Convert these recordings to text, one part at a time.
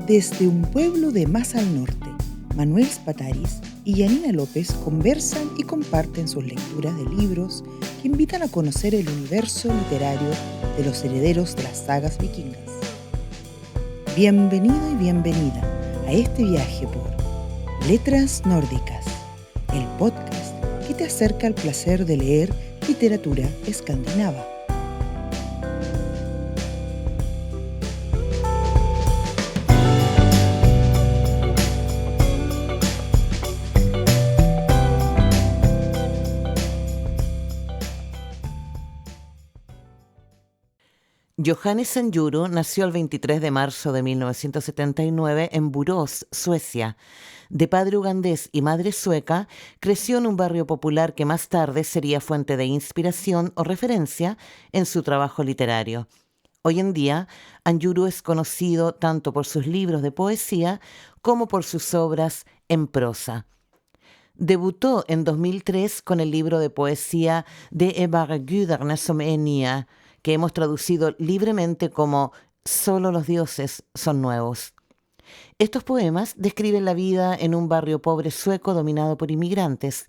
Desde un pueblo de más al norte, Manuel Spataris y Yanina López conversan y comparten sus lecturas de libros que invitan a conocer el universo literario de los herederos de las sagas vikingas. Bienvenido y bienvenida a este viaje por Letras Nórdicas, el podcast que te acerca al placer de leer literatura escandinava. Johannes Sanjuro nació el 23 de marzo de 1979 en Borås, Suecia. De padre ugandés y madre sueca, creció en un barrio popular que más tarde sería fuente de inspiración o referencia en su trabajo literario. Hoy en día, Anjuro es conocido tanto por sus libros de poesía como por sus obras en prosa. Debutó en 2003 con el libro de poesía De Ebare Gudarna som Enia, que hemos traducido libremente como Solo los dioses son nuevos. Estos poemas describen la vida en un barrio pobre sueco dominado por inmigrantes,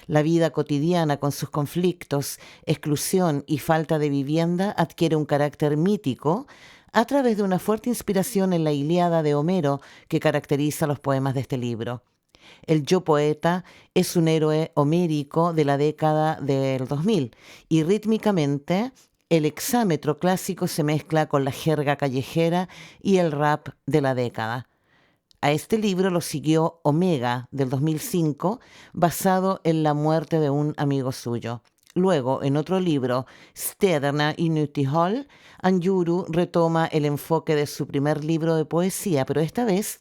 la vida cotidiana con sus conflictos, exclusión y falta de vivienda adquiere un carácter mítico a través de una fuerte inspiración en la Ilíada de Homero que caracteriza los poemas de este libro. El yo poeta es un héroe homérico de la década del 2000 y rítmicamente el hexámetro clásico se mezcla con la jerga callejera y el rap de la década. A este libro lo siguió Omega, del 2005, basado en la muerte de un amigo suyo. Luego, en otro libro, Stederna Inutihol, Anjuro retoma el enfoque de su primer libro de poesía, pero esta vez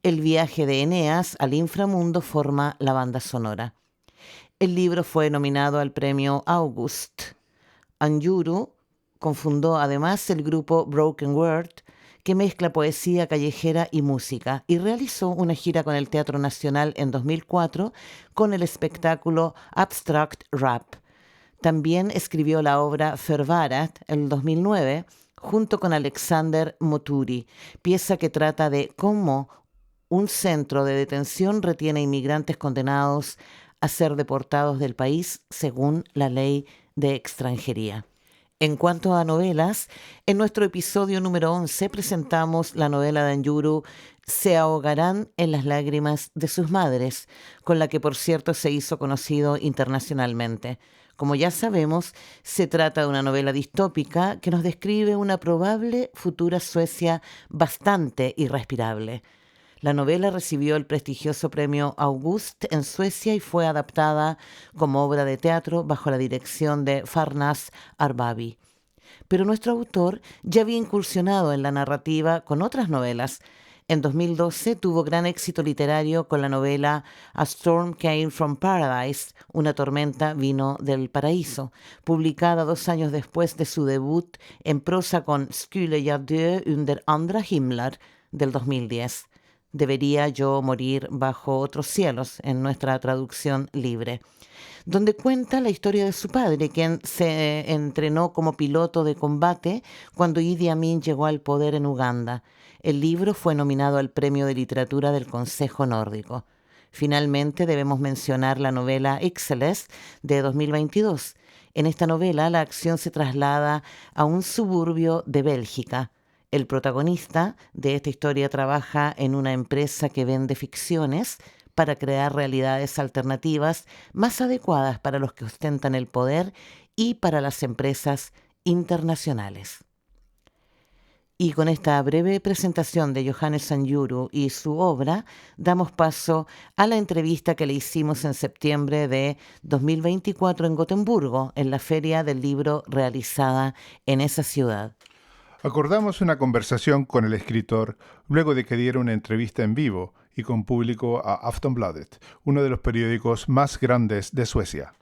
el viaje de Eneas al inframundo forma la banda sonora. El libro fue nominado al premio August. Anjuro confundó además el grupo Broken Word, que mezcla poesía callejera y música, y realizó una gira con el Teatro Nacional en 2004 con el espectáculo Abstract Rap. También escribió la obra Förvarat en 2009 junto con Alexander Moturi, pieza que trata de cómo un centro de detención retiene inmigrantes condenados a ser deportados del país según la ley de extranjería. En cuanto a novelas, en nuestro episodio número 11 presentamos la novela de Anjuro Se ahogarán en las lágrimas de sus madres, con la que por cierto se hizo conocido internacionalmente. Como ya sabemos, se trata de una novela distópica que nos describe una probable futura Suecia bastante irrespirable. La novela recibió el prestigioso premio August en Suecia y fue adaptada como obra de teatro bajo la dirección de Farnaz Arbabi. Pero nuestro autor ya había incursionado en la narrativa con otras novelas. En 2012 tuvo gran éxito literario con la novela A Storm Came from Paradise, una tormenta vino del paraíso, publicada 2 años después de su debut en prosa con Skulle jag dö under andra himlar del 2010. Debería yo morir bajo otros cielos, en nuestra traducción libre, donde cuenta la historia de su padre, quien se entrenó como piloto de combate cuando Idi Amin llegó al poder en Uganda. El libro fue nominado al Premio de Literatura del Consejo Nórdico. Finalmente debemos mencionar la novela Ixelles de 2022. En esta novela la acción se traslada a un suburbio de Bélgica. El protagonista de esta historia trabaja en una empresa que vende ficciones para crear realidades alternativas más adecuadas para los que ostentan el poder y para las empresas internacionales. Y con esta breve presentación de Johannes Sanjuro y su obra, damos paso a la entrevista que le hicimos en septiembre de 2024 en Gotemburgo, en la Feria del Libro realizada en esa ciudad. Acordamos una conversación con el escritor luego de que diera una entrevista en vivo y con público a Aftonbladet, uno de los periódicos más grandes de Suecia.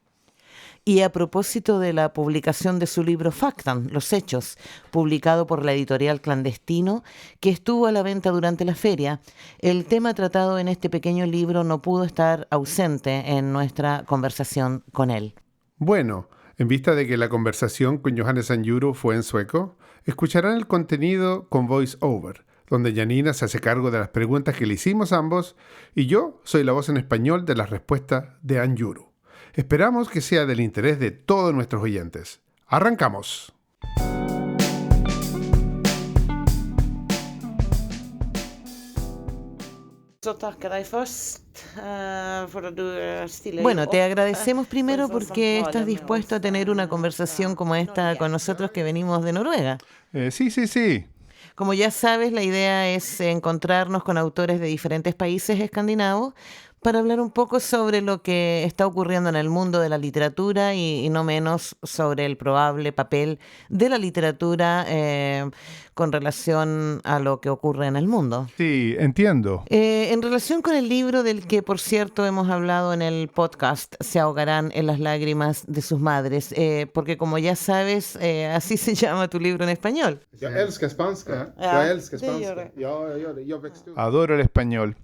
Y a propósito de la publicación de su libro Faktan, Los Hechos, publicado por la editorial Clandestino, que estuvo a la venta durante la feria, el tema tratado en este pequeño libro no pudo estar ausente en nuestra conversación con él. Bueno, en vista de que la conversación con Johannes Sanjuro fue en sueco, escucharán el contenido con voice-over, donde Janina se hace cargo de las preguntas que le hicimos ambos y yo soy la voz en español de las respuestas de Anjuru. Esperamos que sea del interés de todos nuestros oyentes. ¡Arrancamos! Bueno, te agradecemos primero porque estás dispuesto a tener una conversación como esta con nosotros que venimos de Noruega. Sí. Como ya sabes, la idea es encontrarnos con autores de diferentes países escandinavos para hablar un poco sobre lo que está ocurriendo en el mundo de la literatura y no menos sobre el probable papel de la literatura con relación a lo que ocurre en el mundo. Sí, entiendo. En relación con el libro del que, por cierto, hemos hablado en el podcast, Se ahogarán en las lágrimas de sus madres, porque como ya sabes, así se llama tu libro en español. Jag älskar spanska. Ja, Jag älskar det gör spanska. det. Ja, jag gör det. Jag växte upp. Adoro el español.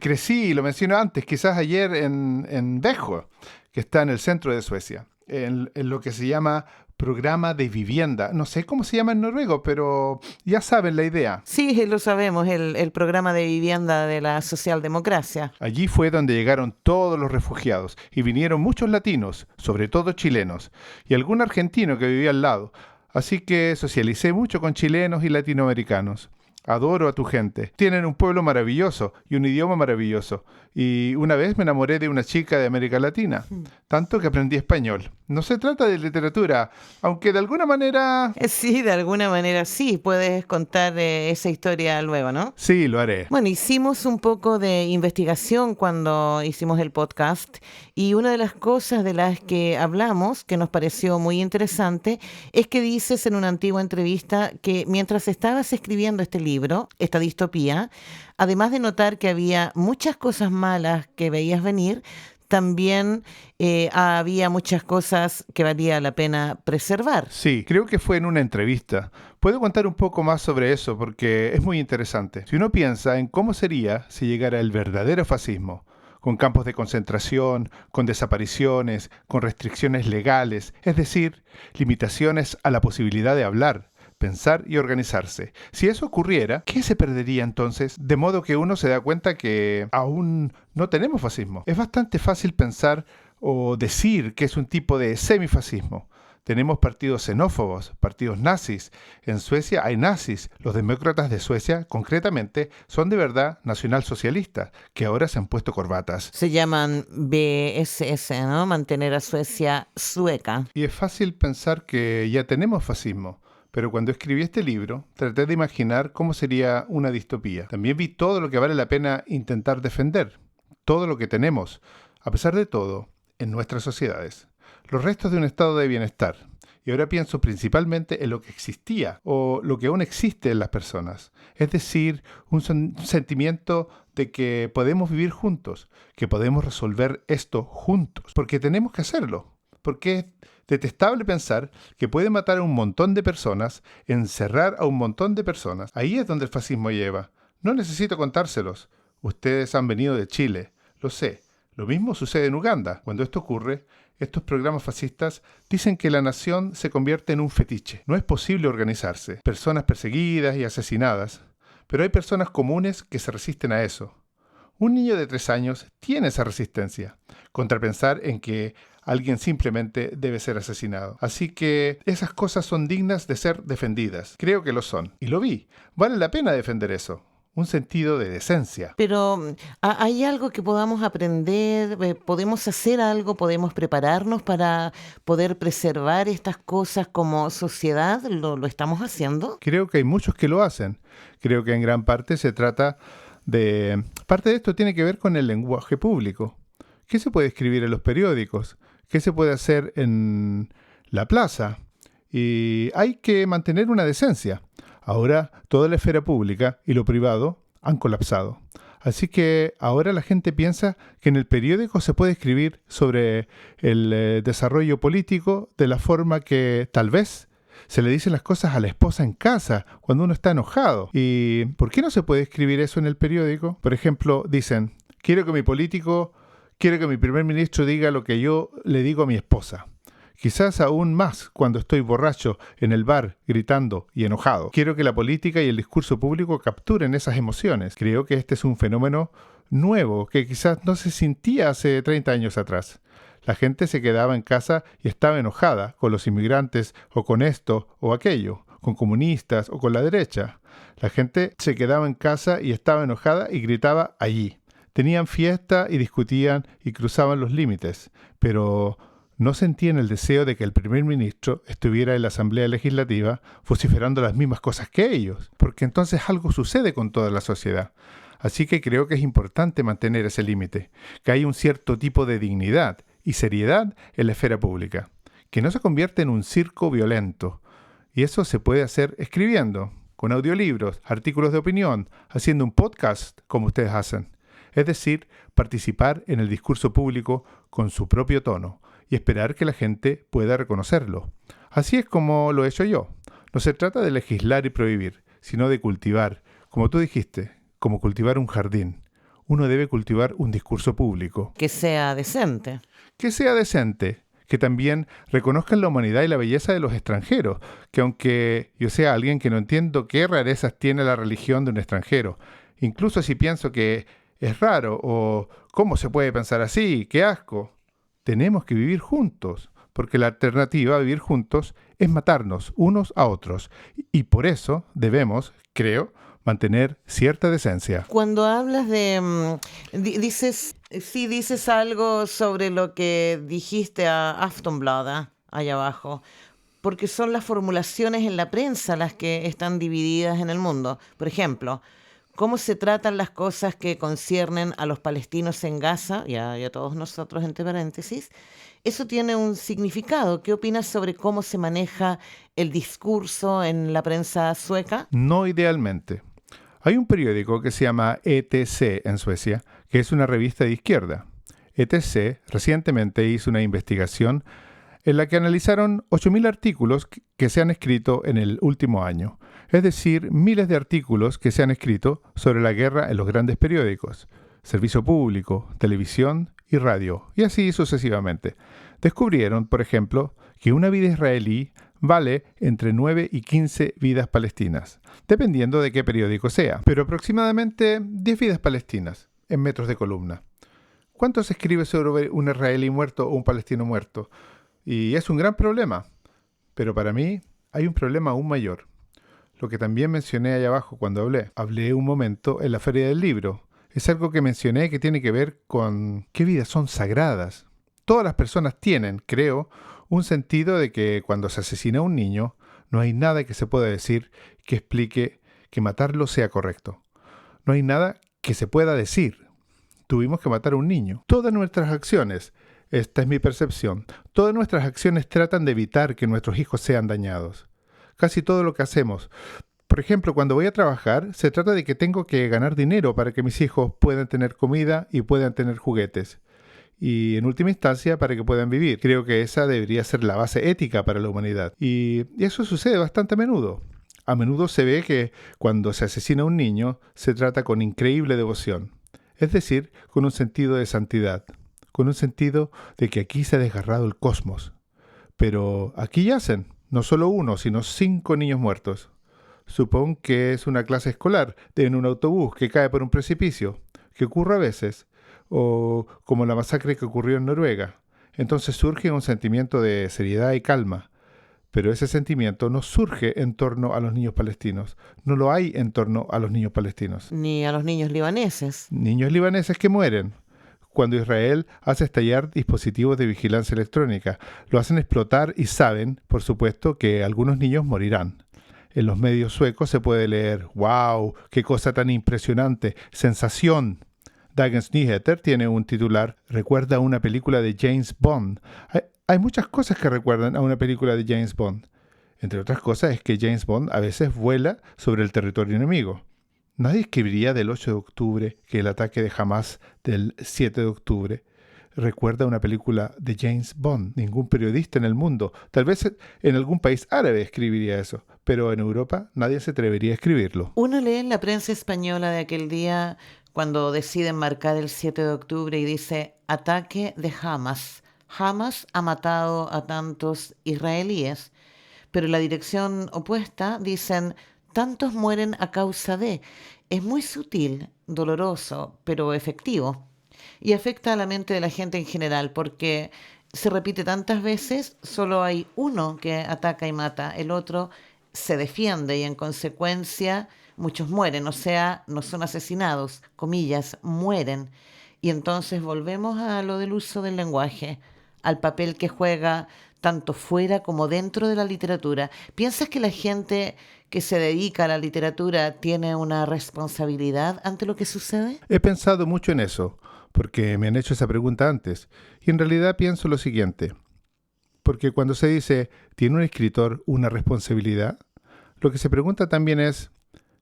Crecí, lo mencioné antes, quizás ayer en Växjö, que está en el centro de Suecia, en lo que se llama programa de vivienda. No sé cómo se llama en noruego, pero ya saben la idea. Sí, lo sabemos, el programa de vivienda de la socialdemocracia. Allí fue donde llegaron todos los refugiados y vinieron muchos latinos, sobre todo chilenos, y algún argentino que vivía al lado. Así que socialicé mucho con chilenos y latinoamericanos. Adoro a tu gente. Tienen un pueblo maravilloso y un idioma maravilloso. Y una vez me enamoré de una chica de América Latina, tanto que aprendí español. No se trata de literatura, aunque de alguna manera... Sí, de alguna manera sí. Puedes contar esa historia luego, ¿no? Sí, lo haré. Bueno, hicimos un poco de investigación cuando hicimos el podcast y una de las cosas de las que hablamos, que nos pareció muy interesante, es que dices en una antigua entrevista que mientras estabas escribiendo este libro, esta distopía, además de notar que había muchas cosas malas que veías venir, también había muchas cosas que valía la pena preservar. Sí, creo que fue en una entrevista. Puedo contar un poco más sobre eso porque es muy interesante. Si uno piensa en cómo sería si llegara el verdadero fascismo, con campos de concentración, con desapariciones, con restricciones legales, es decir, limitaciones a la posibilidad de hablar, pensar y organizarse. Si eso ocurriera, ¿qué se perdería entonces? De modo que uno se da cuenta que aún no tenemos fascismo. Es bastante fácil pensar o decir que es un tipo de semifascismo. Tenemos partidos xenófobos, partidos nazis. En Suecia hay nazis. Los demócratas de Suecia, concretamente, son de verdad nacionalsocialistas, que ahora se han puesto corbatas. Se llaman BSS, ¿no? Mantener a Suecia sueca. Y es fácil pensar que ya tenemos fascismo. Pero cuando escribí este libro, traté de imaginar cómo sería una distopía. También vi todo lo que vale la pena intentar defender, todo lo que tenemos, a pesar de todo, en nuestras sociedades. Los restos de un estado de bienestar. Y ahora pienso principalmente en lo que existía o lo que aún existe en las personas. Es decir, un sentimiento de que podemos vivir juntos, que podemos resolver esto juntos, porque tenemos que hacerlo. Porque es detestable pensar que puede matar a un montón de personas, encerrar a un montón de personas. Ahí es donde el fascismo lleva. No necesito contárselos. Ustedes han venido de Chile, lo sé. Lo mismo sucede en Uganda. Cuando esto ocurre, estos programas fascistas dicen que la nación se convierte en un fetiche. No es posible organizarse. Personas perseguidas y asesinadas. Pero hay personas comunes que se resisten a eso. Un niño de 3 años tiene esa resistencia, contra pensar en que alguien simplemente debe ser asesinado. Así que esas cosas son dignas de ser defendidas. Creo que lo son. Y lo vi. Vale la pena defender eso. Un sentido de decencia. Pero ¿hay algo que podamos aprender? ¿Podemos hacer algo? ¿Podemos prepararnos para poder preservar estas cosas como sociedad? ¿Lo estamos haciendo? Creo que hay muchos que lo hacen. Creo que en gran parte se trata de... Parte de esto tiene que ver con el lenguaje público. ¿Qué se puede escribir en los periódicos? ¿Qué se puede hacer en la plaza? Y hay que mantener una decencia. Ahora toda la esfera pública y lo privado han colapsado. Así que ahora la gente piensa que en el periódico se puede escribir sobre el desarrollo político de la forma que tal vez se le dicen las cosas a la esposa en casa cuando uno está enojado. ¿Y por qué no se puede escribir eso en el periódico? Por ejemplo, dicen, quiero que mi primer ministro diga lo que yo le digo a mi esposa. quizás aún más cuando estoy borracho en el bar, gritando y enojado. Quiero que la política y el discurso público capturen esas emociones. Creo que este es un fenómeno nuevo que quizás no se sentía hace 30 años atrás. La gente se quedaba en casa y estaba enojada con los inmigrantes o con esto o aquello, con comunistas o con la derecha. La gente se quedaba en casa y estaba enojada y gritaba allí. Tenían fiesta y discutían y cruzaban los límites, pero no sentían el deseo de que el primer ministro estuviera en la Asamblea Legislativa vociferando las mismas cosas que ellos, porque entonces algo sucede con toda la sociedad. Así que creo que es importante mantener ese límite, que hay un cierto tipo de dignidad y seriedad en la esfera pública, que no se convierte en un circo violento. Y eso se puede hacer escribiendo, con audiolibros, artículos de opinión, haciendo un podcast como ustedes hacen. Es decir, participar en el discurso público con su propio tono y esperar que la gente pueda reconocerlo. Así es como lo he hecho yo. No se trata de legislar y prohibir, sino de cultivar, como tú dijiste, como cultivar un jardín. Uno debe cultivar un discurso público. Que sea decente. Que sea decente, que también reconozcan la humanidad y la belleza de los extranjeros, que aunque yo sea alguien que no entiendo qué rarezas tiene la religión de un extranjero, incluso si pienso que es raro o ¿cómo se puede pensar así? ¡Qué asco! Tenemos que vivir juntos, porque la alternativa a vivir juntos es matarnos unos a otros. Y por eso debemos, creo, mantener cierta decencia. Cuando hablas de... dices algo sobre lo que dijiste a Aftonbladet, allá abajo, porque son las formulaciones en la prensa las que están divididas en el mundo. Por ejemplo, cómo se tratan las cosas que conciernen a los palestinos en Gaza, y a todos nosotros entre paréntesis, eso tiene un significado. ¿Qué opinas sobre cómo se maneja el discurso en la prensa sueca? No idealmente. Hay un periódico que se llama ETC en Suecia, que es una revista de izquierda. ETC recientemente hizo una investigación en la que analizaron 8.000 artículos que se han escrito en el último año. Es decir, miles de artículos que se han escrito sobre la guerra en los grandes periódicos, servicio público, televisión y radio, y así sucesivamente. Descubrieron, por ejemplo, que una vida israelí vale entre 9 y 15 vidas palestinas, dependiendo de qué periódico sea, pero aproximadamente 10 vidas palestinas en metros de columna. ¿Cuánto se escribe sobre un israelí muerto o un palestino muerto? Y es un gran problema, pero para mí hay un problema aún mayor. Lo que también mencioné allá abajo cuando hablé un momento en la Feria del Libro. Es algo que mencioné que tiene que ver con qué vidas son sagradas. Todas las personas tienen, creo, un sentido de que cuando se asesina a un niño, no hay nada que se pueda decir que explique que matarlo sea correcto. No hay nada que se pueda decir. Tuvimos que matar a un niño. Todas nuestras acciones, esta es mi percepción, todas nuestras acciones tratan de evitar que nuestros hijos sean dañados. Casi todo lo que hacemos. Por ejemplo, cuando voy a trabajar, se trata de que tengo que ganar dinero para que mis hijos puedan tener comida y puedan tener juguetes. Y en última instancia, para que puedan vivir. Creo que esa debería ser la base ética para la humanidad. Y eso sucede bastante a menudo. A menudo se ve que cuando se asesina a un niño, se trata con increíble devoción. Es decir, con un sentido de santidad. Con un sentido de que aquí se ha desgarrado el cosmos. Pero aquí yacen, no solo uno, sino 5 niños muertos. Supongo que es una clase escolar en un autobús que cae por un precipicio, que ocurre a veces, o como la masacre que ocurrió en Noruega. Entonces surge un sentimiento de seriedad y calma, pero ese sentimiento no surge en torno a los niños palestinos, no lo hay en torno a los niños palestinos. Ni a los niños libaneses. Niños libaneses que mueren. Cuando Israel hace estallar dispositivos de vigilancia electrónica, lo hacen explotar y saben, por supuesto, que algunos niños morirán. En los medios suecos se puede leer, ¡wow! ¡Qué cosa tan impresionante! ¡Sensación! Dagens Nyheter tiene un titular, recuerda a una película de James Bond. Hay muchas cosas que recuerdan a una película de James Bond. Entre otras cosas es que James Bond a veces vuela sobre el territorio enemigo. Nadie escribiría del 8 de octubre que el ataque de Hamas del 7 de octubre recuerda a una película de James Bond. Ningún periodista en el mundo, tal vez en algún país árabe escribiría eso, pero en Europa nadie se atrevería a escribirlo. Uno lee en la prensa española de aquel día cuando deciden marcar el 7 de octubre y dice ataque de Hamas, Hamas ha matado a tantos israelíes, pero en la dirección opuesta dicen, tantos mueren a causa de. Es muy sutil, doloroso, pero efectivo. Y afecta a la mente de la gente en general, porque se repite tantas veces, solo hay uno que ataca y mata, el otro se defiende y en consecuencia muchos mueren, o sea, no son asesinados, comillas, mueren. Y entonces volvemos a lo del uso del lenguaje, al papel que juega tanto fuera como dentro de la literatura. ¿Piensas que la gente que se dedica a la literatura tiene una responsabilidad ante lo que sucede? He pensado mucho en eso, porque me han hecho esa pregunta antes, y en realidad pienso lo siguiente, porque cuando se dice, ¿tiene un escritor una responsabilidad? Lo que se pregunta también es,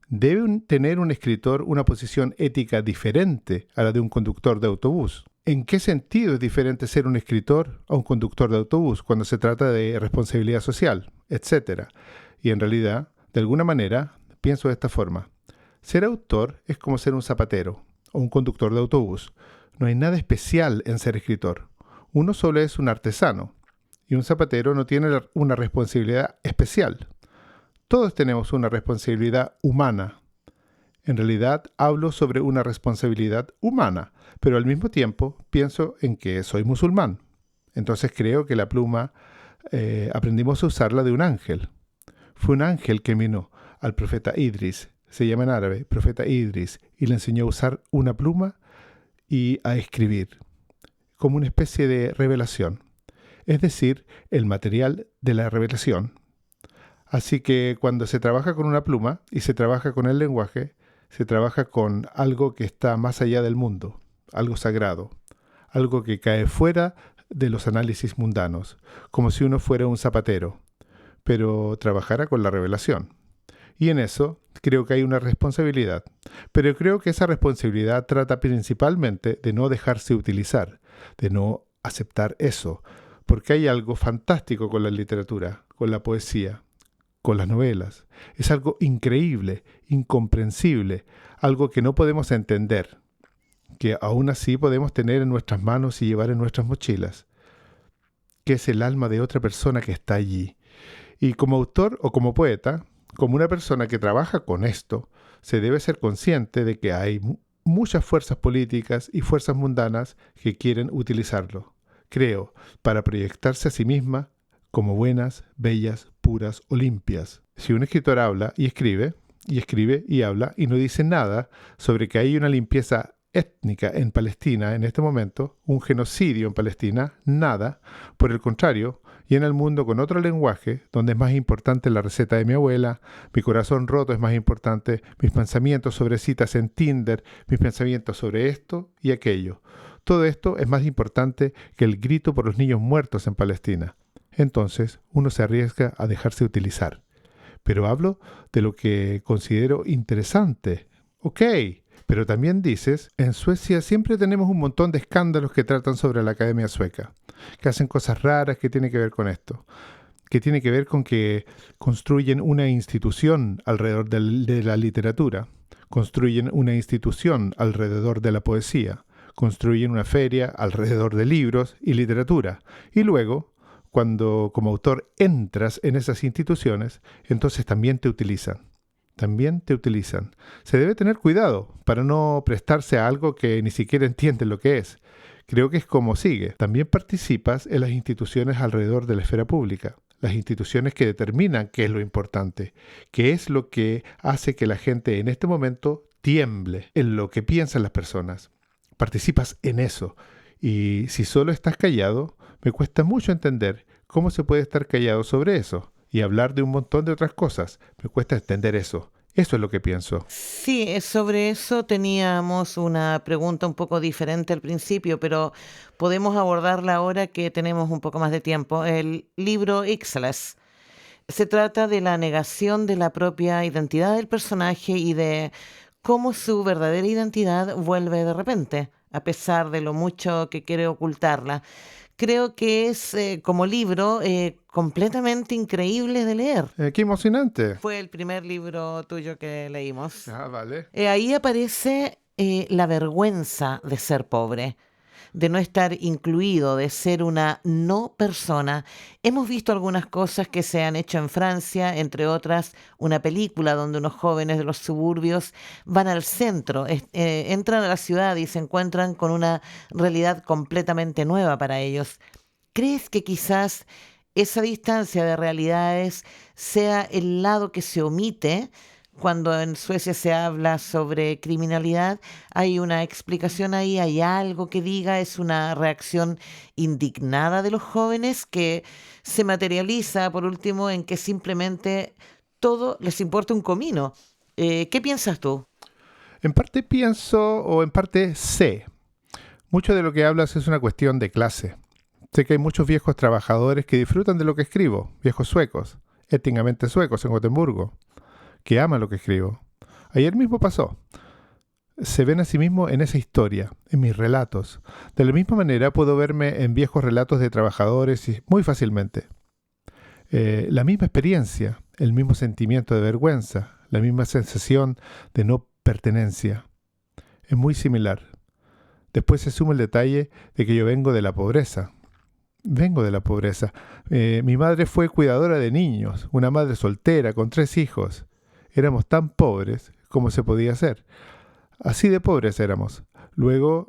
¿debe tener un escritor una posición ética diferente a la de un conductor de autobús? ¿En qué sentido es diferente ser un escritor a un conductor de autobús cuando se trata de responsabilidad social, etcétera? Y en realidad, de alguna manera, pienso de esta forma. Ser autor es como ser un zapatero o un conductor de autobús. No hay nada especial en ser escritor. Uno solo es un artesano y un zapatero no tiene una responsabilidad especial. Todos tenemos una responsabilidad humana. En realidad hablo sobre una responsabilidad humana, pero al mismo tiempo pienso en que soy musulmán. Entonces creo que la pluma aprendimos a usarla de un ángel. Fue un ángel que vino al profeta Idris, se llama en árabe, profeta Idris, y le enseñó a usar una pluma y a escribir, como una especie de revelación, es decir, el material de la revelación. Así que cuando se trabaja con una pluma y se trabaja con el lenguaje, se trabaja con algo que está más allá del mundo, algo sagrado, algo que cae fuera de los análisis mundanos, como si uno fuera un zapatero, pero trabajara con la revelación. Y en eso creo que hay una responsabilidad, pero creo que esa responsabilidad trata principalmente de no dejarse utilizar, de no aceptar eso, porque hay algo fantástico con la literatura, con la poesía, con las novelas. Es algo increíble, incomprensible, algo que no podemos entender, que aún así podemos tener en nuestras manos y llevar en nuestras mochilas, que es el alma de otra persona que está allí. Y como autor o como poeta, como una persona que trabaja con esto, se debe ser consciente de que hay muchas fuerzas políticas y fuerzas mundanas que quieren utilizarlo, creo, para proyectarse a sí misma como buenas, bellas, puras o limpias. Si un escritor habla y escribe y habla y no dice nada sobre que hay una limpieza étnica en Palestina en este momento, un genocidio en Palestina, nada, por el contrario, y en el mundo con otro lenguaje, donde es más importante la receta de mi abuela, mi corazón roto es más importante, mis pensamientos sobre citas en Tinder, mis pensamientos sobre esto y aquello. Todo esto es más importante que el grito por los niños muertos en Palestina. Entonces, uno se arriesga a dejarse utilizar. Pero hablo de lo que considero interesante. Ok, pero también dices, en Suecia siempre tenemos un montón de escándalos que tratan sobre la Academia Sueca, que hacen cosas raras que tienen que ver con esto, que tiene que ver con que construyen una institución alrededor de la literatura, construyen una institución alrededor de la poesía, construyen una feria alrededor de libros y literatura, y luego, cuando como autor entras en esas instituciones, entonces también te utilizan. También te utilizan. Se debe tener cuidado para no prestarse a algo que ni siquiera entienden lo que es. Creo que es como sigue. También participas en las instituciones alrededor de la esfera pública. Las instituciones que determinan qué es lo importante, qué es lo que hace que la gente en este momento tiemble en lo que piensan las personas. Participas en eso. Y si solo estás callado, me cuesta mucho entender cómo se puede estar callado sobre eso y hablar de un montón de otras cosas. Me cuesta entender eso. Eso es lo que pienso. Sí, sobre eso teníamos una pregunta un poco diferente al principio, pero podemos abordarla ahora que tenemos un poco más de tiempo. El libro Ixalas. Se trata de la negación de la propia identidad del personaje y de cómo su verdadera identidad vuelve de repente, a pesar de lo mucho que quiere ocultarla. Creo que es, como libro, completamente increíble de leer. ¡Qué emocionante! Fue el primer libro tuyo que leímos. Ah, vale. Ahí aparece la vergüenza de ser pobre. de no estar incluido, de ser una no persona. Hemos visto algunas cosas que se han hecho en Francia, entre otras una película donde unos jóvenes de los suburbios van al centro, entran a la ciudad y se encuentran con una realidad completamente nueva para ellos. ¿Crees que quizás esa distancia de realidades sea el lado que se omite cuando en Suecia se habla sobre criminalidad? ¿Hay una explicación ahí? ¿Hay algo que diga? ¿Es una reacción indignada de los jóvenes que se materializa, por último, en que simplemente todo les importa un comino? ¿Qué piensas tú? En parte pienso o en parte sé. Mucho de lo que hablas es una cuestión de clase. Sé que hay muchos viejos trabajadores que disfrutan de lo que escribo, viejos suecos, étnicamente suecos en Gotemburgo, que aman lo que escribo. Ayer mismo pasó. Se ven a sí mismos en esa historia, en mis relatos. De la misma manera puedo verme en viejos relatos de trabajadores muy fácilmente. La misma experiencia, el mismo sentimiento de vergüenza, la misma sensación de no pertenencia. Es muy similar. Después se suma el detalle de que yo vengo de la pobreza. Vengo de la pobreza. Mi madre fue cuidadora de niños, una madre soltera con 3 hijos. Éramos tan pobres como se podía ser. Así de pobres éramos. Luego,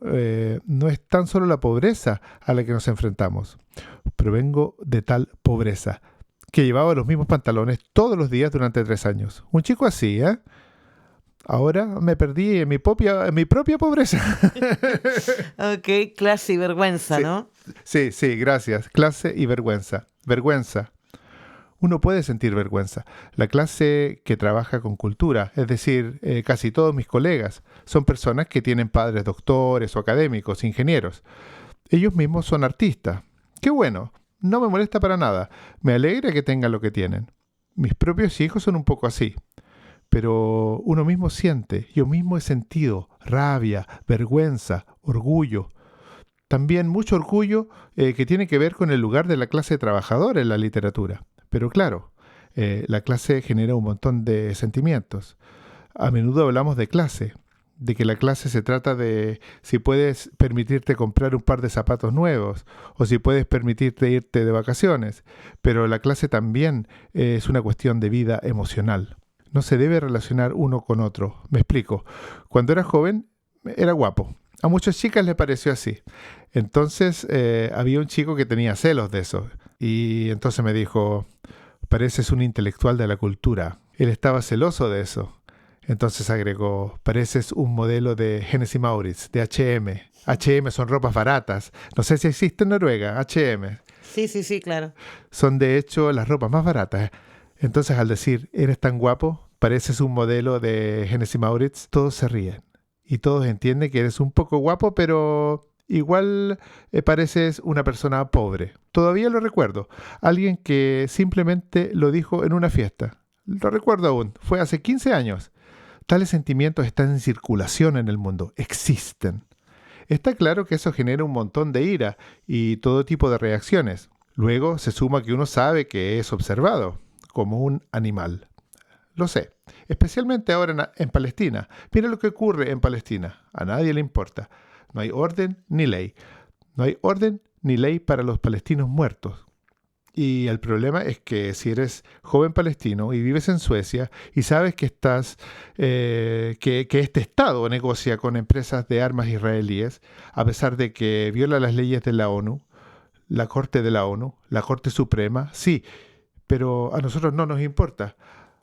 no es tan solo la pobreza a la que nos enfrentamos. Provengo de tal pobreza que llevaba los mismos pantalones todos los días durante 3 años. Un chico así, ¿eh? Ahora me perdí en mi propia pobreza. Ok, clase y vergüenza, Sí, ¿no? sí, gracias. Clase y vergüenza. Vergüenza. Uno puede sentir vergüenza. La clase que trabaja con cultura, es decir, casi todos mis colegas, son personas que tienen padres doctores o académicos, ingenieros. Ellos mismos son artistas. ¡Qué bueno! No me molesta para nada. Me alegra que tengan lo que tienen. Mis propios hijos son un poco así. Pero uno mismo siente, yo mismo he sentido rabia, vergüenza, orgullo. También mucho orgullo que tiene que ver con el lugar de la clase trabajadora en la literatura. Pero claro, la clase genera un montón de sentimientos. A menudo hablamos de clase, de que la clase se trata de si puedes permitirte comprar un par de zapatos nuevos o si puedes permitirte irte de vacaciones. Pero la clase también es una cuestión de vida emocional. No se debe relacionar uno con otro. Me explico. Cuando era joven, era guapo. A muchas chicas les pareció así. Entonces, había un chico que tenía celos de eso. Y entonces me dijo, pareces un intelectual de la cultura. Él estaba celoso de eso. Entonces agregó, pareces un modelo de Hennes & Mauritz, de H&M. H&M son ropas baratas. No sé si existe en Noruega, H&M. Sí, claro. Son de hecho las ropas más baratas. Entonces al decir, eres tan guapo, pareces un modelo de Hennes & Mauritz, todos se ríen. Y todos entienden que eres un poco guapo, pero igual pareces una persona pobre. Todavía lo recuerdo. Alguien que simplemente lo dijo en una fiesta. Lo recuerdo aún. Fue hace 15 años. Tales sentimientos están en circulación en el mundo. Existen. Está claro que eso genera un montón de ira y todo tipo de reacciones. Luego se suma que uno sabe que es observado como un animal. Lo sé, especialmente ahora en Palestina. Mira lo que ocurre en Palestina. A nadie le importa. No hay orden ni ley. No hay orden ni ley para los palestinos muertos. Y el problema es que si eres joven palestino y vives en Suecia y sabes que que este Estado negocia con empresas de armas israelíes, a pesar de que viola las leyes de la ONU, la Corte de la ONU, la Corte Suprema, sí, pero a nosotros no nos importa.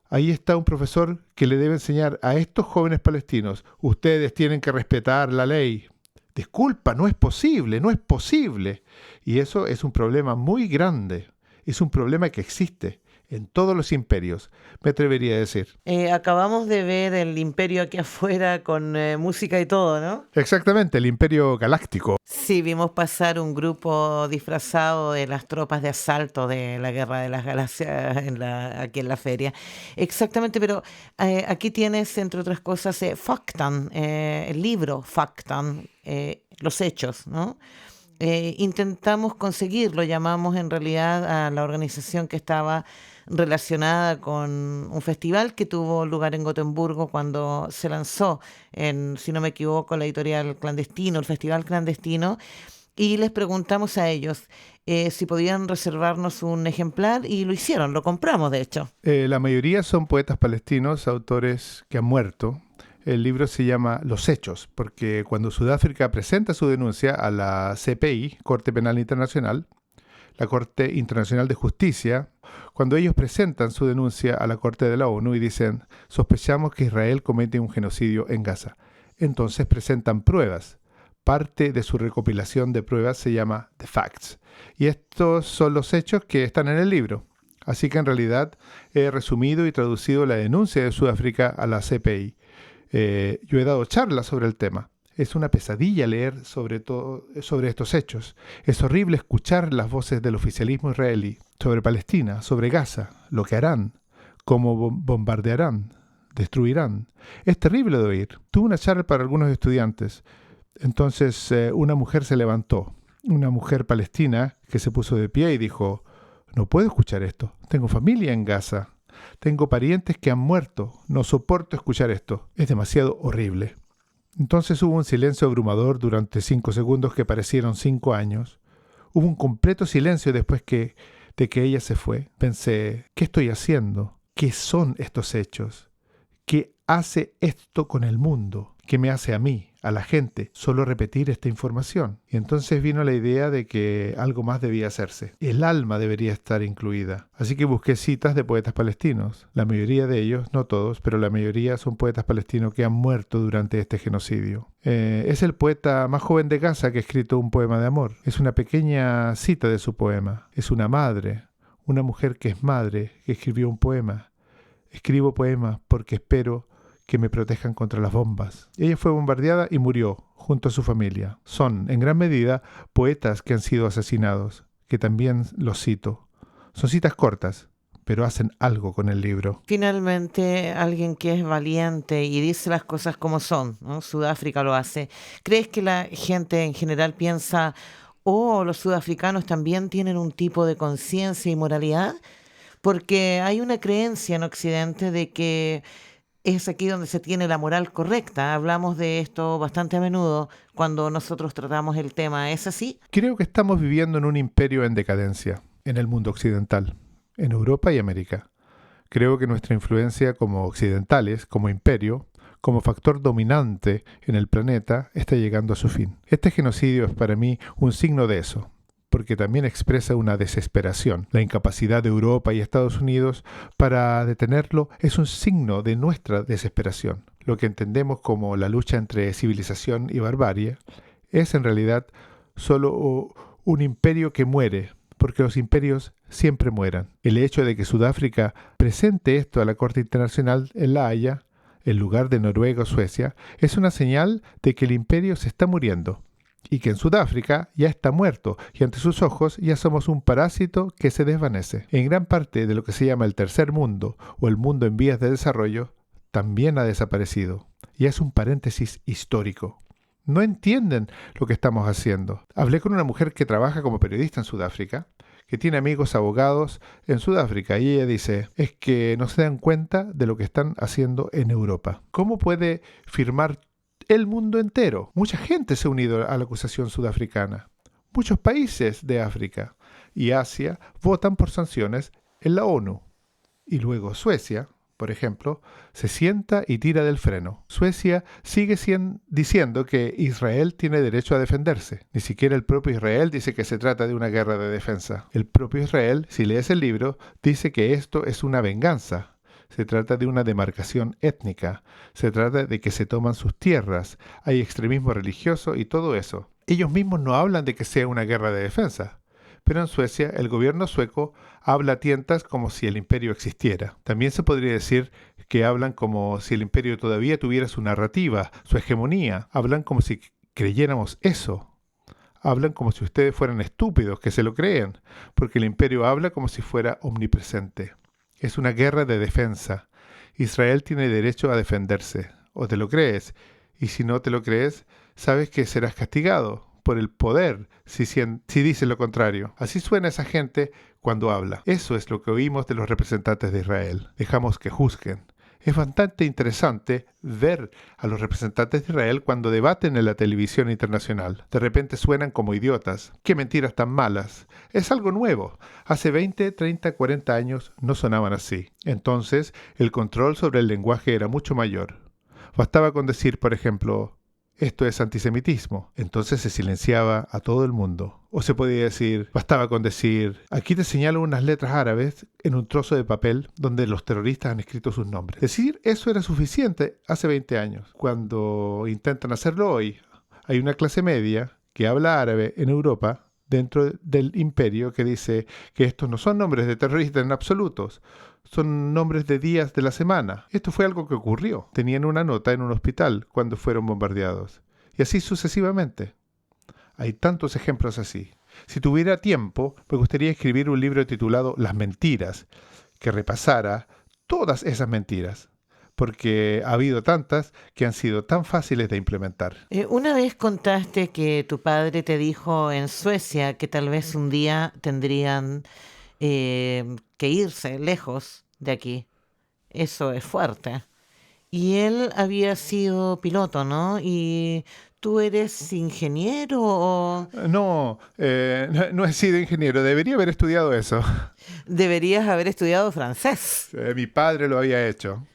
Ahí está un profesor que le debe enseñar a estos jóvenes palestinos, ustedes tienen que respetar la ley. Disculpa, no es posible, no es posible. Y eso es un problema muy grande. Es un problema que existe en todos los imperios, me atrevería a decir. Acabamos de ver el imperio aquí afuera con música y todo, ¿no? Exactamente, el imperio galáctico. Sí, vimos pasar un grupo disfrazado de las tropas de asalto de la Guerra de las Galaxias aquí en la feria. Exactamente, pero aquí tienes, entre otras cosas, Faktan, el libro Faktan, los hechos, ¿no? intentamos conseguirlo, llamamos en realidad a la organización que estaba relacionada con un festival que tuvo lugar en Gotemburgo cuando se lanzó, si no me equivoco, la editorial Clandestino, el Festival Clandestino, y les preguntamos a ellos si podían reservarnos un ejemplar y lo hicieron, lo compramos de hecho. La mayoría son poetas palestinos, autores que han muerto. El libro se llama Los Hechos, porque cuando Sudáfrica presenta su denuncia a la CPI, Corte Penal Internacional, la Corte Internacional de Justicia, cuando ellos presentan su denuncia a la Corte de la ONU y dicen, sospechamos que Israel comete un genocidio en Gaza, entonces presentan pruebas. Parte de su recopilación de pruebas se llama The Facts, y estos son los hechos que están en el libro. Así que en realidad he resumido y traducido la denuncia de Sudáfrica a la CPI. Yo he dado charlas sobre el tema. Es una pesadilla leer sobre estos hechos. Es horrible escuchar las voces del oficialismo israelí sobre Palestina, sobre Gaza, lo que harán, cómo bombardearán, destruirán. Es terrible de oír. Tuve una charla para algunos estudiantes. Entonces una mujer se levantó, una mujer palestina que se puso de pie y dijo, no puedo escuchar esto. Tengo familia en Gaza. Tengo parientes que han muerto. No soporto escuchar esto. Es demasiado horrible. Entonces hubo un silencio abrumador durante 5 segundos que parecieron 5 años. Hubo un completo silencio después de que ella se fue. Pensé, ¿qué estoy haciendo? ¿Qué son estos hechos? ¿Qué hace esto con el mundo? ¿Qué me hace a mí, a la gente, solo repetir esta información? Y entonces vino la idea de que algo más debía hacerse. El alma debería estar incluida. Así que busqué citas de poetas palestinos. La mayoría de ellos, no todos, pero la mayoría son poetas palestinos que han muerto durante este genocidio. Es el poeta más joven de Gaza que ha escrito un poema de amor. Es una pequeña cita de su poema. Es una madre, una mujer que es madre, que escribió un poema. Escribo poemas porque espero que me protejan contra las bombas. Ella fue bombardeada y murió junto a su familia. Son, en gran medida, poetas que han sido asesinados, que también los cito. Son citas cortas, pero hacen algo con el libro. Finalmente, alguien que es valiente y dice las cosas como son, ¿no? Sudáfrica lo hace. ¿Crees que la gente en general piensa, los sudafricanos también tienen un tipo de conciencia y moralidad? Porque hay una creencia en Occidente de que es aquí donde se tiene la moral correcta. Hablamos de esto bastante a menudo cuando nosotros tratamos el tema. ¿Es así? Creo que estamos viviendo en un imperio en decadencia, en el mundo occidental, en Europa y América. Creo que nuestra influencia como occidentales, como imperio, como factor dominante en el planeta, está llegando a su fin. Este genocidio es para mí un signo de eso, porque también expresa una desesperación. La incapacidad de Europa y Estados Unidos para detenerlo es un signo de nuestra desesperación. Lo que entendemos como la lucha entre civilización y barbarie es en realidad solo un imperio que muere, porque los imperios siempre mueran. El hecho de que Sudáfrica presente esto a la Corte Internacional en La Haya, en lugar de Noruega o Suecia, es una señal de que el imperio se está muriendo. Y que en Sudáfrica ya está muerto y ante sus ojos ya somos un parásito que se desvanece. En gran parte de lo que se llama el tercer mundo o el mundo en vías de desarrollo también ha desaparecido. Y es un paréntesis histórico. No entienden lo que estamos haciendo. Hablé con una mujer que trabaja como periodista en Sudáfrica, que tiene amigos abogados en Sudáfrica, y ella dice, es que no se dan cuenta de lo que están haciendo en Europa. ¿Cómo puede firmar el mundo entero? Mucha gente se ha unido a la acusación sudafricana. Muchos países de África y Asia votan por sanciones en la ONU. Y luego Suecia, por ejemplo, se sienta y tira del freno. Suecia sigue diciendo que Israel tiene derecho a defenderse. Ni siquiera el propio Israel dice que se trata de una guerra de defensa. El propio Israel, si lees el libro, dice que esto es una venganza. Se trata de una demarcación étnica, se trata de que se toman sus tierras, hay extremismo religioso y todo eso. Ellos mismos no hablan de que sea una guerra de defensa, pero en Suecia el gobierno sueco habla a tientas como si el imperio existiera. También se podría decir que hablan como si el imperio todavía tuviera su narrativa, su hegemonía, hablan como si creyéramos eso. Hablan como si ustedes fueran estúpidos que se lo creen, porque el imperio habla como si fuera omnipresente. Es una guerra de defensa. Israel tiene derecho a defenderse. O te lo crees. Y si no te lo crees, sabes que serás castigado, por el poder si dice lo contrario. Así suena esa gente cuando habla. Eso es lo que oímos de los representantes de Israel. Dejamos que juzguen. Es bastante interesante ver a los representantes de Israel cuando debaten en la televisión internacional. De repente suenan como idiotas. ¡Qué mentiras tan malas! Es algo nuevo. Hace 20, 30, 40 años no sonaban así. Entonces, el control sobre el lenguaje era mucho mayor. Bastaba con decir, por ejemplo, esto es antisemitismo. Entonces se silenciaba a todo el mundo. O se podía decir, bastaba con decir, aquí te señalo unas letras árabes en un trozo de papel donde los terroristas han escrito sus nombres. Decir eso era suficiente hace 20 años. Cuando intentan hacerlo hoy, hay una clase media que habla árabe en Europa, dentro del imperio, que dice que estos no son nombres de terroristas en absolutos, son nombres de días de la semana. Esto fue algo que ocurrió. Tenían una nota en un hospital cuando fueron bombardeados. Y así sucesivamente. Hay tantos ejemplos así. Si tuviera tiempo, me gustaría escribir un libro titulado Las mentiras, que repasara todas esas mentiras, porque ha habido tantas que han sido tan fáciles de implementar. Una vez contaste que tu padre te dijo en Suecia que tal vez un día tendrían que irse lejos de aquí. Eso es fuerte. Y él había sido piloto, ¿no? ¿Y tú eres ingeniero o...? No he sido ingeniero. Debería haber estudiado eso. Deberías haber estudiado francés. Mi padre lo había hecho.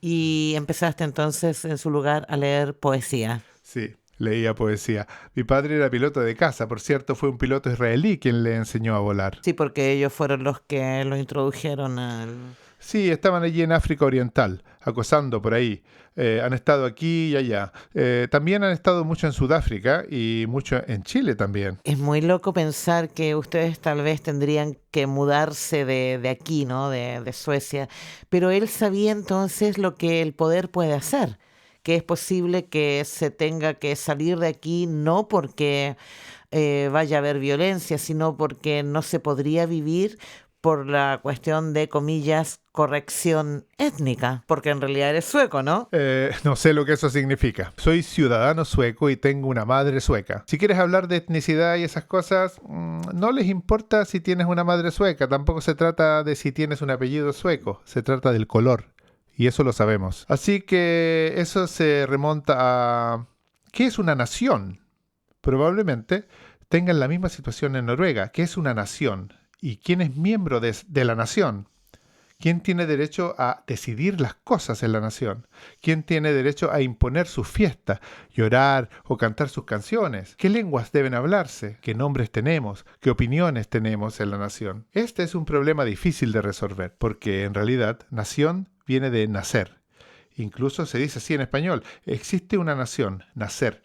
Y empezaste entonces en su lugar a leer poesía. Sí, leía poesía. Mi padre era piloto de caza, por cierto, fue un piloto israelí quien le enseñó a volar. Sí, porque ellos fueron los que lo introdujeron al... Sí, estaban allí en África Oriental, acosando por ahí. Han estado aquí y allá. También han estado mucho en Sudáfrica y mucho en Chile también. Es muy loco pensar que ustedes tal vez tendrían que mudarse de aquí, ¿no? De Suecia. Pero él sabía entonces lo que el poder puede hacer, que es posible que se tenga que salir de aquí no porque vaya a haber violencia, sino porque no se podría vivir por la cuestión de, comillas, corrección étnica, porque en realidad eres sueco, ¿no? No sé lo que eso significa. Soy ciudadano sueco y tengo una madre sueca. Si quieres hablar de etnicidad y esas cosas, no les importa si tienes una madre sueca. Tampoco se trata de si tienes un apellido sueco. Se trata del color. Y eso lo sabemos. Así que eso se remonta a... ¿Qué es una nación? Probablemente tengan la misma situación en Noruega. ¿Qué es una nación? ¿Y quién es miembro de la nación? ¿Quién tiene derecho a decidir las cosas en la nación? ¿Quién tiene derecho a imponer sus fiestas, llorar o cantar sus canciones? ¿Qué lenguas deben hablarse? ¿Qué nombres tenemos? ¿Qué opiniones tenemos en la nación? Este es un problema difícil de resolver, porque en realidad nación viene de nacer. Incluso se dice así en español, existe una nación, nacer.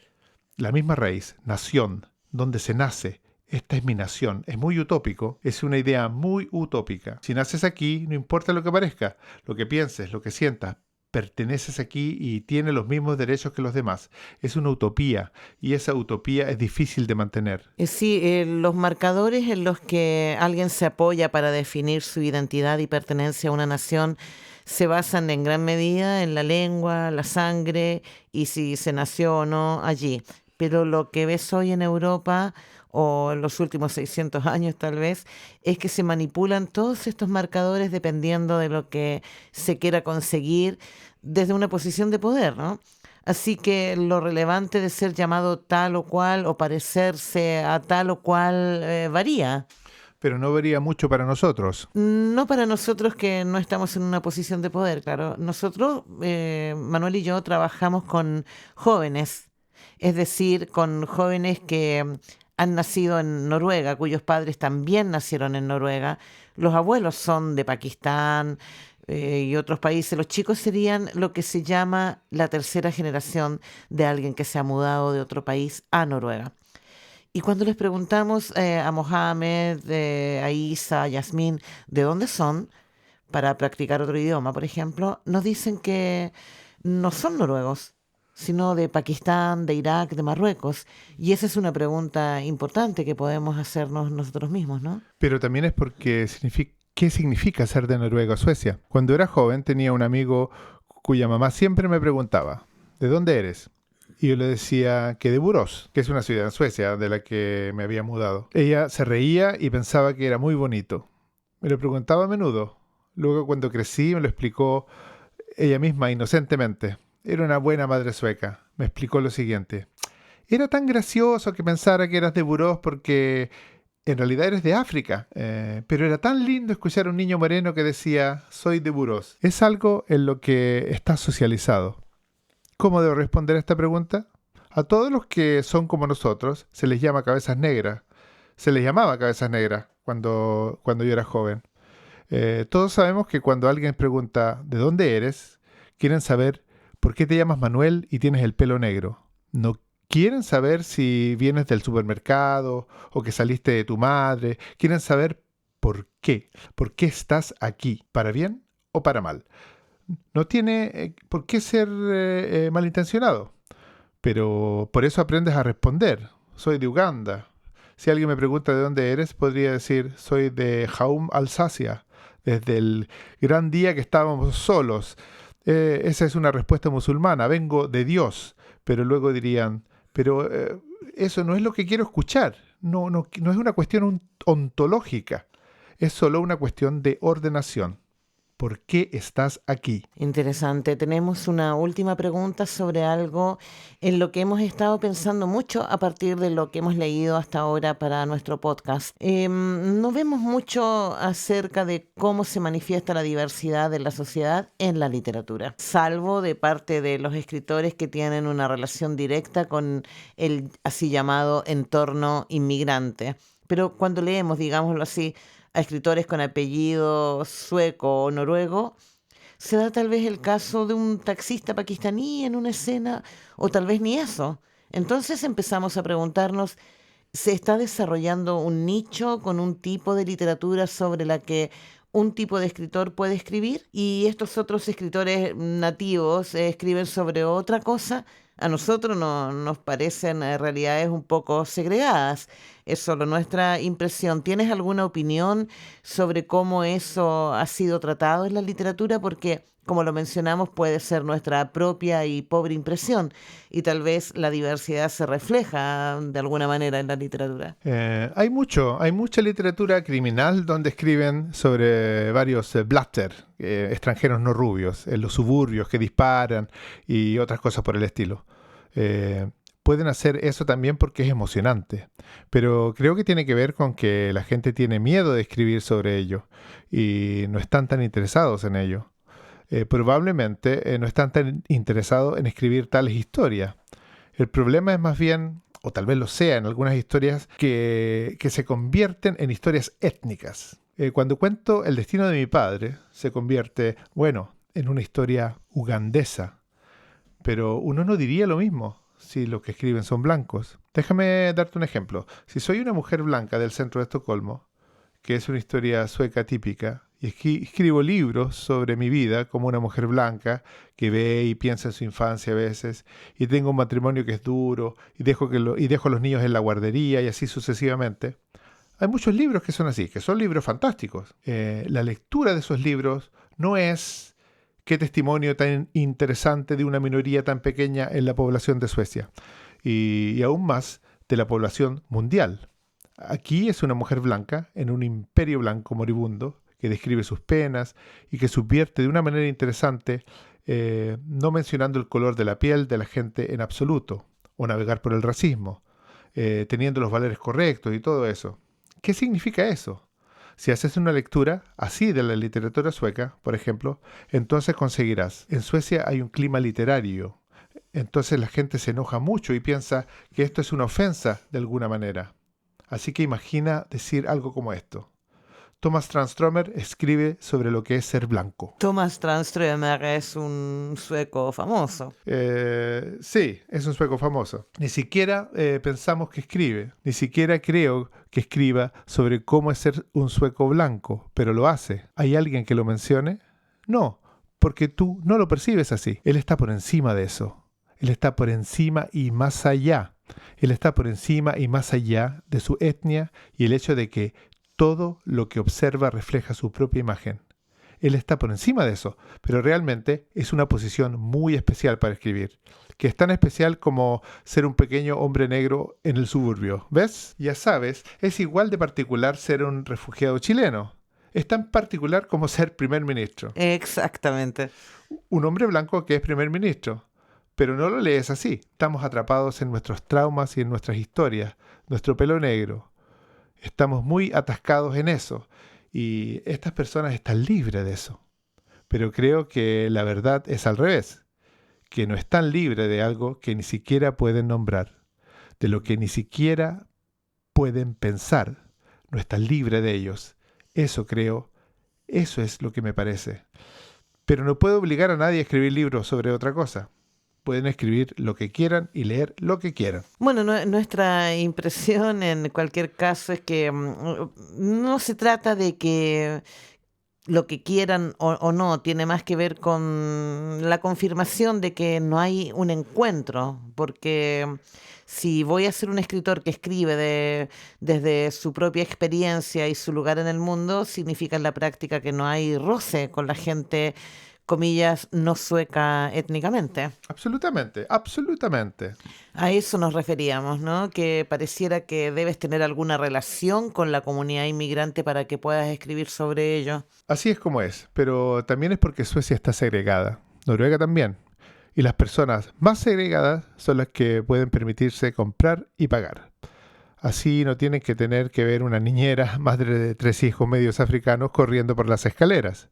La misma raíz, nación, donde se nace. Esta es mi nación. Es muy utópico. Es una idea muy utópica. Si naces aquí, no importa lo que parezca, lo que pienses, lo que sientas, perteneces aquí y tienes los mismos derechos que los demás. Es una utopía y esa utopía es difícil de mantener. Sí, los marcadores en los que alguien se apoya para definir su identidad y pertenencia a una nación se basan en gran medida en la lengua, la sangre y si se nació o no allí. Pero lo que ves hoy en Europa, o en los últimos 600 años tal vez, es que se manipulan todos estos marcadores dependiendo de lo que se quiera conseguir desde una posición de poder, ¿no? Así que lo relevante de ser llamado tal o cual o parecerse a tal o cual varía. Pero no varía mucho para nosotros. No para nosotros que no estamos en una posición de poder, claro. Nosotros, Manuel y yo, trabajamos con jóvenes, es decir, con jóvenes que han nacido en Noruega, cuyos padres también nacieron en Noruega. Los abuelos son de Pakistán y otros países. Los chicos serían lo que se llama la tercera generación de alguien que se ha mudado de otro país a Noruega. Y cuando les preguntamos a Mohamed, a Isa, a Yasmín, ¿de dónde son? Para practicar otro idioma, por ejemplo, nos dicen que no son noruegos, sino de Pakistán, de Irak, de Marruecos. Y esa es una pregunta importante que podemos hacernos nosotros mismos, ¿no? Pero también es porque ¿qué significa ser de Noruega o Suecia? Cuando era joven tenía un amigo cuya mamá siempre me preguntaba, ¿de dónde eres? Y yo le decía que de Borås, que es una ciudad en Suecia de la que me había mudado. Ella se reía y pensaba que era muy bonito. Me lo preguntaba a menudo. Luego, cuando crecí, me lo explicó ella misma inocentemente. Era una buena madre sueca. Me explicó lo siguiente. Era tan gracioso que pensara que eras de Borås porque en realidad eres de África. Pero era tan lindo escuchar a un niño moreno que decía, soy de Borås. Es algo en lo que estás socializado. ¿Cómo debo responder a esta pregunta? A todos los que son como nosotros se les llama cabezas negras. Se les llamaba cabezas negras cuando yo era joven. Todos sabemos que cuando alguien pregunta ¿de dónde eres?, quieren saber por qué te llamas Manuel y tienes el pelo negro. No quieren saber si vienes del supermercado o que saliste de tu madre. Quieren saber por qué. ¿Por qué estás aquí? ¿Para bien o para mal? No tiene por qué ser malintencionado, pero por eso aprendes a responder. Soy de Uganda. Si alguien me pregunta de dónde eres, podría decir, soy de Jaum, Alsacia, desde el gran día que estábamos solos. Esa es una respuesta musulmana, vengo de Dios. Pero luego dirían, pero eso no es lo que quiero escuchar. No es una cuestión ontológica, es solo una cuestión de ordenación. ¿Por qué estás aquí? Interesante. Tenemos una última pregunta sobre algo en lo que hemos estado pensando mucho a partir de lo que hemos leído hasta ahora para nuestro podcast. No vemos mucho acerca de cómo se manifiesta la diversidad de la sociedad en la literatura, salvo de parte de los escritores que tienen una relación directa con el así llamado entorno inmigrante. Pero cuando leemos, digámoslo así, a escritores con apellido sueco o noruego, se da tal vez el caso de un taxista pakistaní en una escena, o tal vez ni eso. Entonces empezamos a preguntarnos, ¿se está desarrollando un nicho con un tipo de literatura sobre la que un tipo de escritor puede escribir? Y estos otros escritores nativos escriben sobre otra cosa. A nosotros nos parecen realidades un poco segregadas. Es solo nuestra impresión. ¿Tienes alguna opinión sobre cómo eso ha sido tratado en la literatura? Porque, como lo mencionamos, puede ser nuestra propia y pobre impresión. Y tal vez la diversidad se refleja de alguna manera en la literatura. Hay mucha literatura criminal donde escriben sobre varios blatter, extranjeros no rubios, en los suburbios que disparan y otras cosas por el estilo. Pueden hacer eso también porque es emocionante, pero creo que tiene que ver con que la gente tiene miedo de escribir sobre ello y no están tan interesados en ello. Probablemente no están tan interesados en escribir tales historias. El problema es más bien, o tal vez lo sea en algunas historias, que se convierten en historias étnicas. Cuando cuento el destino de mi padre, se convierte, en una historia ugandesa. Pero uno no diría lo mismo si los que escriben son blancos. Déjame darte un ejemplo. Si soy una mujer blanca del centro de Estocolmo, que es una historia sueca típica, y escribo libros sobre mi vida como una mujer blanca que ve y piensa en su infancia a veces, y tengo un matrimonio que es duro, y dejo a los niños en la guardería y así sucesivamente. Hay muchos libros que son así, que son libros fantásticos. La lectura de esos libros no es qué testimonio tan interesante de una minoría tan pequeña en la población de Suecia y aún más de la población mundial. Aquí es una mujer blanca en un imperio blanco moribundo que describe sus penas y que subvierte de una manera interesante, no mencionando el color de la piel de la gente en absoluto o navegar por el racismo, teniendo los valores correctos y todo eso. ¿Qué significa eso? Si haces una lectura así de la literatura sueca, por ejemplo, entonces conseguirás. En Suecia hay un clima literario. Entonces la gente se enoja mucho y piensa que esto es una ofensa de alguna manera. Así que imagina decir algo como esto. Thomas Tranströmer escribe sobre lo que es ser blanco. Thomas Tranströmer es un sueco famoso. Sí, es un sueco famoso. Ni siquiera pensamos que escribe. Ni siquiera creo que escriba sobre cómo es ser un sueco blanco, pero lo hace. ¿Hay alguien que lo mencione? No, porque tú no lo percibes así. Él está por encima de eso. Él está por encima y más allá. Él está por encima y más allá de su etnia y el hecho de que todo lo que observa refleja su propia imagen. Él está por encima de eso, pero realmente es una posición muy especial para escribir, que es tan especial como ser un pequeño hombre negro en el suburbio. ¿Ves? Ya sabes, es igual de particular ser un refugiado chileno. Es tan particular como ser primer ministro. Exactamente. Un hombre blanco que es primer ministro. Pero no lo lees así. Estamos atrapados en nuestros traumas y en nuestras historias, nuestro pelo negro. Estamos muy atascados en eso. Y estas personas están libres de eso. Pero creo que la verdad es al revés. Que no están libres de algo que ni siquiera pueden nombrar. De lo que ni siquiera pueden pensar. No están libres de ellos. Eso creo. Eso es lo que me parece. Pero no puedo obligar a nadie a escribir libros sobre otra cosa. Pueden escribir lo que quieran y leer lo que quieran. Bueno, nuestra impresión en cualquier caso es que no se trata de que lo que quieran o no, tiene más que ver con la confirmación de que no hay un encuentro, porque si voy a ser un escritor que escribe desde su propia experiencia y su lugar en el mundo, significa en la práctica que no hay roce con la gente, comillas, no sueca étnicamente. Absolutamente, absolutamente. A eso nos referíamos, ¿no? Que pareciera que debes tener alguna relación con la comunidad inmigrante para que puedas escribir sobre ello. Así es como es, pero también es porque Suecia está segregada. Noruega también. Y las personas más segregadas son las que pueden permitirse comprar y pagar. Así no tienen que tener que ver una niñera, madre de 3 hijos medios africanos, corriendo por las escaleras.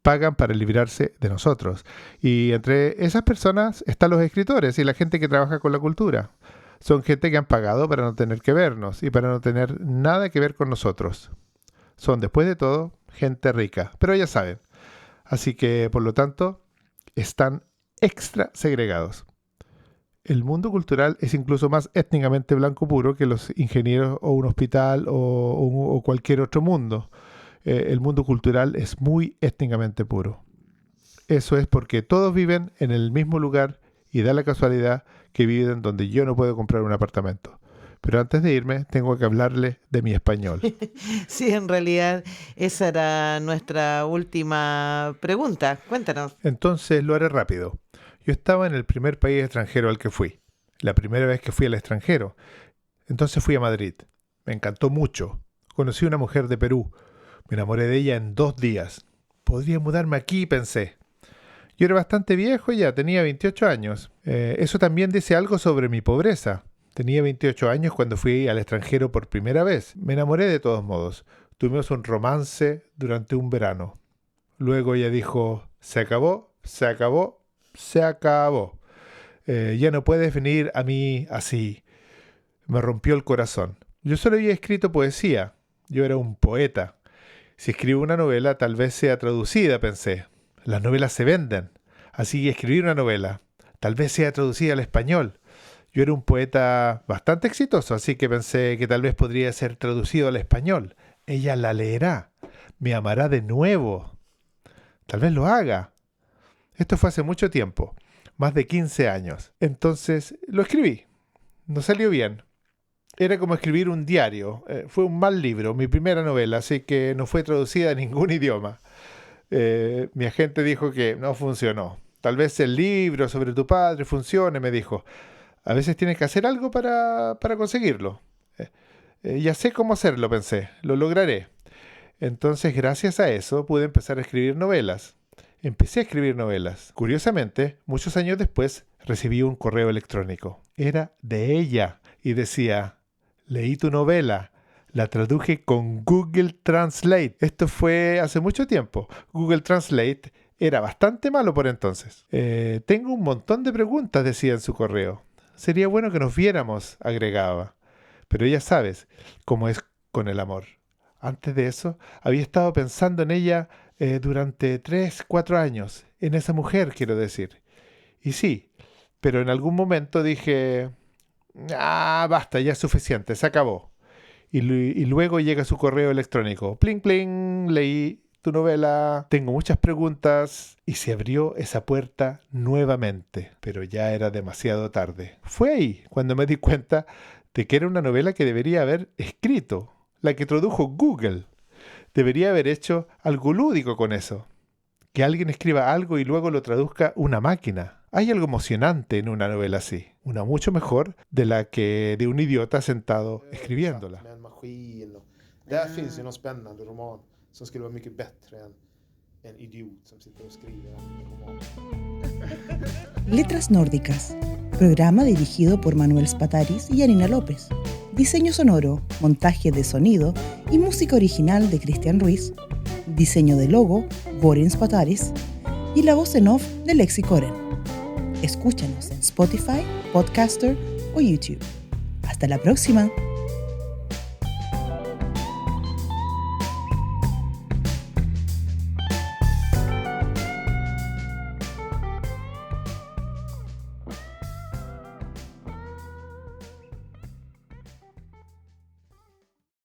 Pagan para librarse de nosotros. Y entre esas personas están los escritores y la gente que trabaja con la cultura. Son gente que han pagado para no tener que vernos y para no tener nada que ver con nosotros. Son, después de todo, gente rica. Pero ya saben. Así que, por lo tanto, están extra segregados. El mundo cultural es incluso más étnicamente blanco puro que los ingenieros o un hospital o cualquier otro mundo. El mundo cultural es muy étnicamente puro. Eso es porque todos viven en el mismo lugar y da la casualidad que viven donde yo no puedo comprar un apartamento. Pero antes de irme, tengo que hablarle de mi español. Sí, en realidad esa era nuestra última pregunta. Cuéntanos. Entonces lo haré rápido. Yo estaba en el primer país extranjero al que fui. La primera vez que fui al extranjero. Entonces fui a Madrid. Me encantó mucho. Conocí a una mujer de Perú. Me enamoré de ella en 2 días. Podría mudarme aquí, pensé. Yo era bastante viejo ya, tenía 28 años. Eso también dice algo sobre mi pobreza. Tenía 28 años cuando fui al extranjero por primera vez. Me enamoré de todos modos. Tuvimos un romance durante un verano. Luego ella dijo, se acabó, se acabó, se acabó. Ya no puedes venir a mí así. Me rompió el corazón. Yo solo había escrito poesía. Yo era un poeta. Si escribo una novela, tal vez sea traducida, pensé. Las novelas se venden. Así que escribir una novela. Tal vez sea traducida al español. Yo era un poeta bastante exitoso, así que pensé que tal vez podría ser traducido al español. Ella la leerá. Me amará de nuevo. Tal vez lo haga. Esto fue hace mucho tiempo. Más de 15 años. Entonces lo escribí. No salió bien. Era como escribir un diario. Fue un mal libro, mi primera novela, así que no fue traducida a ningún idioma. Mi agente dijo que no funcionó. Tal vez el libro sobre tu padre funcione, me dijo. A veces tienes que hacer algo para conseguirlo. Ya sé cómo hacerlo, pensé. Lo lograré. Entonces, gracias a eso, pude empezar a escribir novelas. Empecé a escribir novelas. Curiosamente, muchos años después, recibí un correo electrónico. Era de ella y decía... Leí tu novela, la traduje con Google Translate. Esto fue hace mucho tiempo. Google Translate era bastante malo por entonces. Tengo un montón de preguntas, decía en su correo. Sería bueno que nos viéramos, agregaba. Pero ya sabes cómo es con el amor. Antes de eso, había estado pensando en ella durante 3, 4 años. En esa mujer, quiero decir. Y sí, pero en algún momento dije... basta, ya es suficiente, se acabó. Y luego llega su correo electrónico. Pling, pling, leí tu novela. Tengo muchas preguntas. Y se abrió esa puerta nuevamente. Pero ya era demasiado tarde. Fue ahí cuando me di cuenta de que era una novela que debería haber escrito. La que tradujo Google. debería haber hecho algo lúdico con eso. Que alguien escriba algo y luego lo traduzca una máquina. Hay algo emocionante en una novela así. Una mucho mejor de la que de un idiota sentado escribiéndola. Där finns ju någon spännande roman som skulle vara mycket bättre än en idiot som sitter och skriver en roman. Letras Nórdicas, programa dirigido por Manuel Spataris y Janina López. Diseño sonoro, montaje de sonido y música original de Cristian Ruiz. Diseño de logo, Goran Spataris. Y la voz en off de Lexi Koren. Escúchanos en Spotify, Podcaster o YouTube. Hasta la próxima.